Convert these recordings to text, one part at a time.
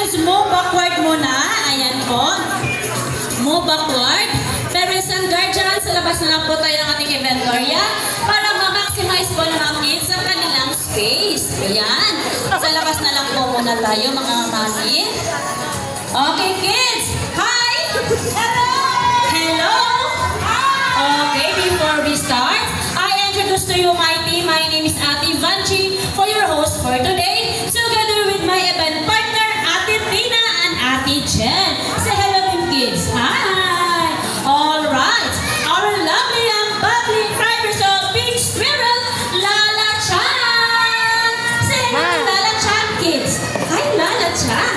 is move backward muna. Ayan po. Move backward. Parents and guardians, sa labas na lang po tayo ng ating event area para ma-maximize po ng mga kids ang kanilang space. Ayan. Sa labas na lang po muna tayo mga mami. Okay, kids. Hi! Hello! Hello! Okay, before we start, I introduce to you my team. My name is Ate Vanchi, for your host for today, together with my event partner, Ate Tina and Ate Jen. Say hello, team kids. Hi! Alright, our lovely and bubbly 5 years old big squirrel, Lala Chan. Say hello, Lala Chan, kids. Hi, Lala Chan.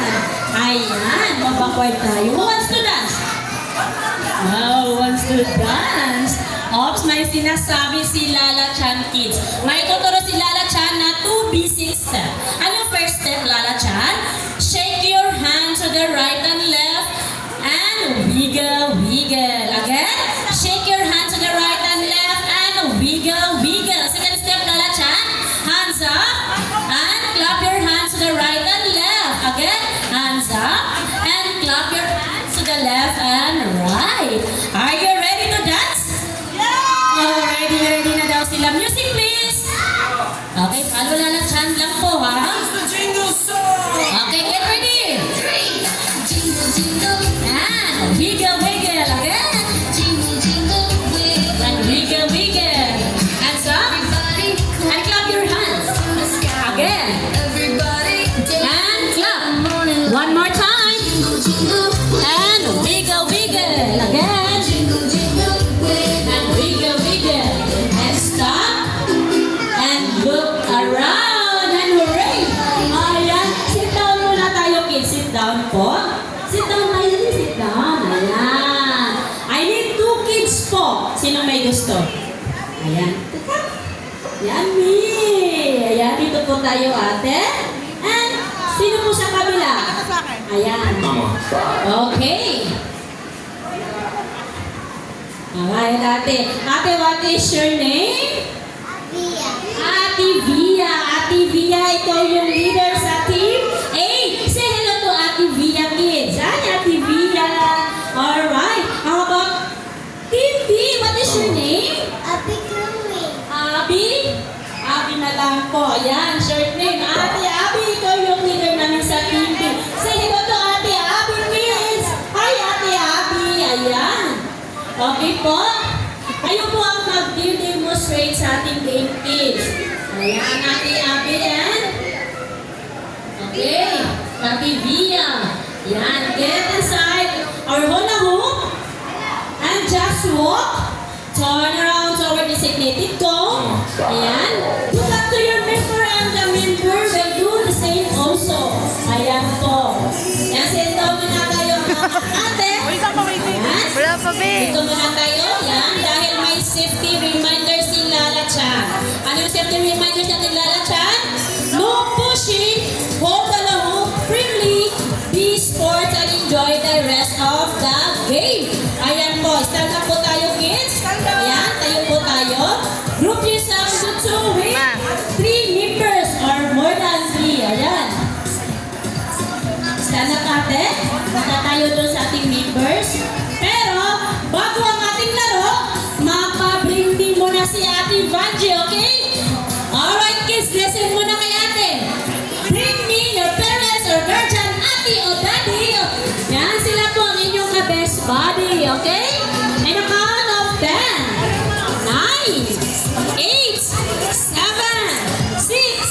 Ayan, mabackward tayo. Who wants to dance? Who wants to dance? Ops, may sinasabi si Lala Chan, kids. May tuturo si Lala Chan na 2 basic step. Ano first step, Lala Chan? Shake your hands to the right and left and wiggle, wiggle. Again, shake your hands to the right and left and wiggle, wiggle. Second step, Lala Chan. Hands up and clap your hands to the right and left. Again, hands up and clap your hands to the left and right. Are you ready to dance? Ready na daw sila. Music, please! Okay, follow Lala Chan lang po, ha? Okay, get ready! And wiggle, wiggle again! And wiggle, wiggle! Hands up! And clap your hands! Again! And clap! One more time! And wiggle, wiggle! Again! Po. Sit down tayo, sit down. Ayan. I need 2 kids po. Sino may gusto? Ayan. Yummy! Ayan, dito po tayo, ate. And sino po sa kabila? Ayan. Okay. Alright, ate. Ate, what is your name? Ate Via. Ate Via, ikaw yung leader sa team. Hey, say hello to Ate Via, kids. Hi, Ate Via. Alright. How about Team B? What is your name? Abby Chloe. Abby? Abby na lang po. Ayan, short name. Ate Abby, ikaw yung leader namin sa Team B. Say hello to Ate Abby, kids. Hi, Ate Abby. Ayan. Okay po. Kayo po ang mag-demonstrate sa ating game, kids. Ayan, Ate Abby and okay, Ate Via. Yan, get inside our hula hoop and just walk. Turn around to our designated cone. Ayan. Look up to your member and the member will do the same also. Ayan po. Yan, sit down muna tayo mga ate. Ayan. Dito muna tayo. Yan, dahil may safety reminder si Lala Chan. Ano yung safety reminder natin, Lala Chan? No pushing, hold the hoop firmly, be sports and enjoy the rest of the game. Ayan po, stand up po tayo, kids. Ayan, tayo po tayo. Group yourself to 2 with 3 members or more than 3. Ayan. Stand up ate. Basta tayo doon sa ating members. Pero, bago ang ating laro, mapabring din muna si Ate Vanji, okay? Alright kids, listen muna kay ate. Bring me your parents or guardian, ate o daddy. Yan, sila po ang inyong best buddy, okay? And a count of 10, 9,